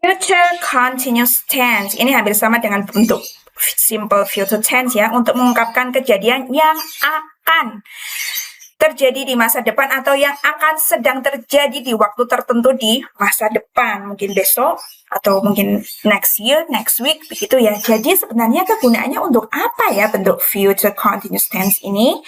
Future continuous tense ini hampir sama dengan bentuk simple future tense ya, untuk mengungkapkan kejadian yang akan terjadi di masa depan atau yang akan sedang terjadi di waktu tertentu di masa depan, mungkin besok atau mungkin next year, next week, begitu ya. Jadi sebenarnya kegunaannya untuk apa ya bentuk future continuous tense ini?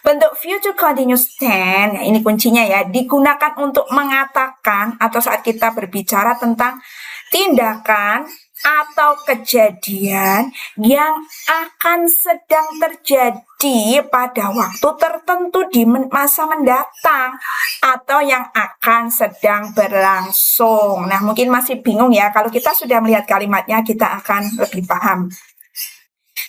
Bentuk future continuous tense, ini kuncinya ya, digunakan untuk mengatakan atau saat kita berbicara tentang tindakan atau kejadian yang akan sedang terjadi pada waktu tertentu di masa mendatang atau yang akan sedang berlangsung. Nah, mungkin masih bingung ya, kalau kita sudah melihat kalimatnya kita akan lebih paham.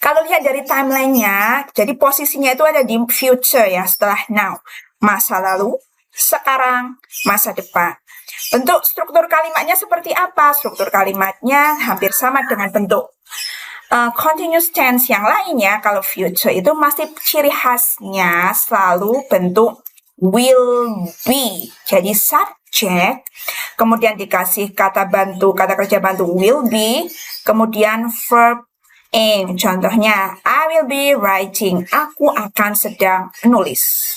Kalau lihat dari timelinenya, jadi posisinya itu ada di future ya, setelah now. Masa lalu, sekarang, masa depan. Bentuk struktur kalimatnya seperti apa? Struktur kalimatnya hampir sama dengan bentuk continuous tense yang lainnya. Kalau future itu masih ciri khasnya selalu bentuk will be. Jadi subject, kemudian dikasih kata bantu, kata kerja bantu will be, kemudian verb in. Contohnya, I will be writing. Aku akan sedang menulis.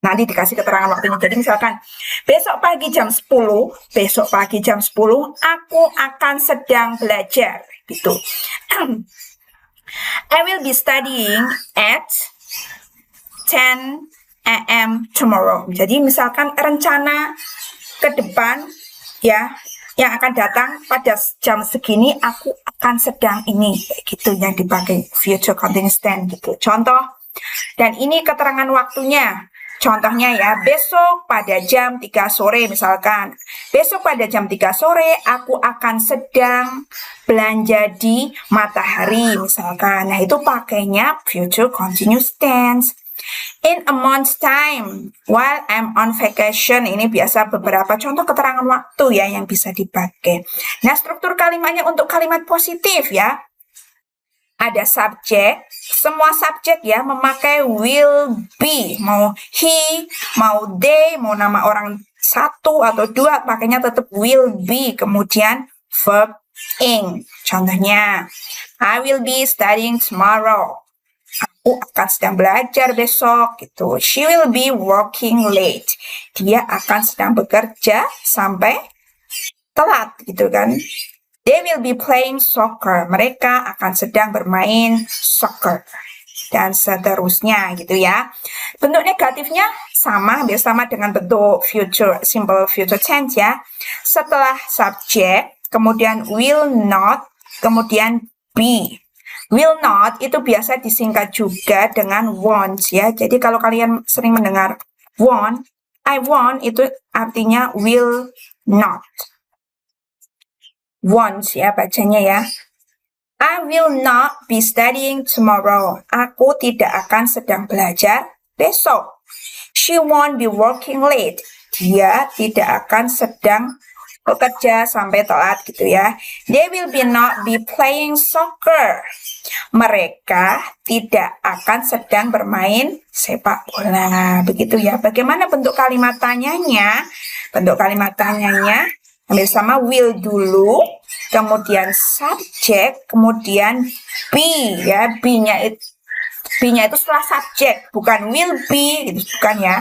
Nanti dikasih keterangan waktunya. Jadi misalkan, besok pagi jam 10, aku akan sedang belajar. Gitu. I will be studying at 10 a.m. tomorrow. Jadi misalkan rencana ke depan ya, yang akan datang pada jam segini aku akan sedang ini, gitu yang dipakai future continuous tense gitu. Contoh, dan ini keterangan waktunya. Contohnya ya, besok pada jam 3 sore misalkan. Besok pada jam 3 sore aku akan sedang belanja di Matahari misalkan. Nah, itu pakainya future continuous tense. In a month's time, while I'm on vacation, ini biasa beberapa contoh keterangan waktu ya yang bisa dipakai. Nah, struktur kalimatnya untuk kalimat positif ya. Ada subjek, semua subjek ya memakai will be, mau he, mau they, mau nama orang satu atau dua, pakainya tetap will be, kemudian verb ing. Contohnya, I will be studying tomorrow. Aku akan sedang belajar besok gitu. She will be working late. Dia akan sedang bekerja sampai telat gitu kan. They will be playing soccer. Mereka akan sedang bermain soccer. Dan seterusnya gitu ya. Bentuk negatifnya sama, hampir sama dengan bentuk future, simple future tense ya. Setelah subject, kemudian will not, kemudian be. Will not itu biasa disingkat juga dengan won't ya. Jadi kalau kalian sering mendengar want, I want itu artinya will not. Won't ya bacanya ya. I will not be studying tomorrow. Aku tidak akan sedang belajar besok. She won't be working late. Dia tidak akan sedang bekerja sampai telat gitu ya. They will be not be playing soccer. Mereka tidak akan sedang bermain sepak bola. Begitu ya. Bagaimana bentuk kalimat tanyanya? Bentuk kalimat tanyanya hampir sama, will dulu, kemudian subjek, kemudian be ya. Be-nya itu setelah subjek, bukan will be gitu, bukan ya.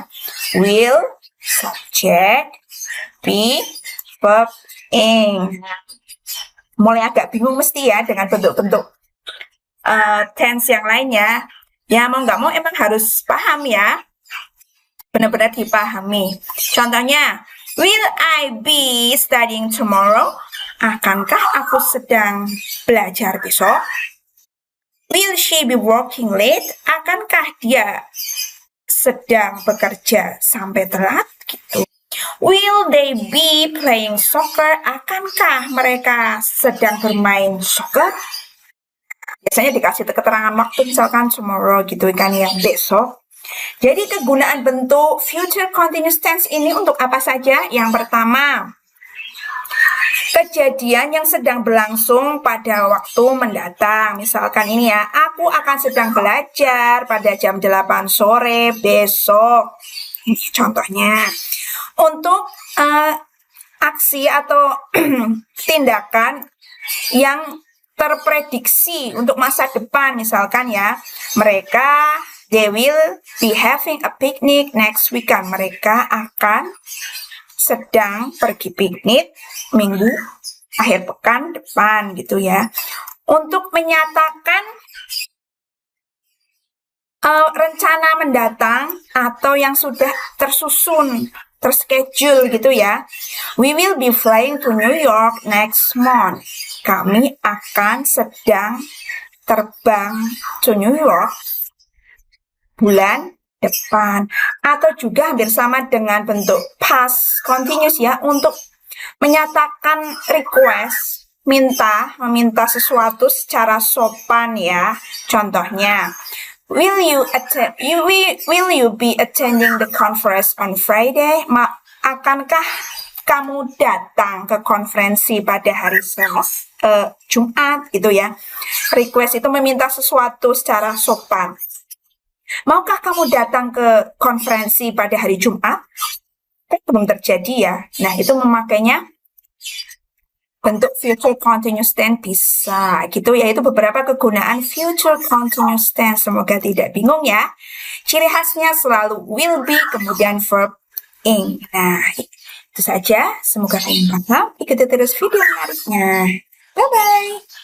Will, subjek, be, verb ing. Mulai agak bingung mesti ya dengan bentuk-bentuk tense yang lainnya. Ya mau nggak mau emang harus paham ya. Benar-benar dipahami. Contohnya, will I be studying tomorrow? Akankah aku sedang belajar besok? Will she be working late? Akankah dia sedang bekerja sampai telat? Gitu. Will they be playing soccer? Akankah mereka sedang bermain soccer? Biasanya dikasih keterangan waktu, misalkan tomorrow gitu kan ya, besok. Jadi kegunaan bentuk future continuous tense ini untuk apa saja? Yang pertama, kejadian yang sedang berlangsung pada waktu mendatang. Misalkan ini ya, aku akan sedang belajar pada jam 8 sore besok. Ini contohnya. Untuk aksi atau tindakan yang terprediksi untuk masa depan. Misalkan ya, they will be having a picnic next weekend. Mereka akan sedang pergi piknik minggu akhir pekan depan gitu ya. Untuk menyatakan rencana mendatang atau yang sudah tersusun, terschedule gitu ya. We will be flying to New York next month. Kami akan sedang terbang to New York bulan depan. Atau juga hampir sama dengan bentuk past continuous ya, untuk menyatakan request, meminta sesuatu secara sopan ya. Contohnya, will you be attending the conference on Friday? Akankah kamu datang ke konferensi pada hari Jumat gitu ya. Request itu meminta sesuatu secara sopan. Maukah kamu datang ke konferensi pada hari Jumat? Belum terjadi ya. Nah, itu memakainya bentuk future continuous tense bisa gitu ya. Itu beberapa kegunaan future continuous tense. Semoga tidak bingung ya. Ciri khasnya selalu will be kemudian verb ing. Nah, itu saja. Semoga kalian paham. Ikuti terus video menariknya. Bye-bye.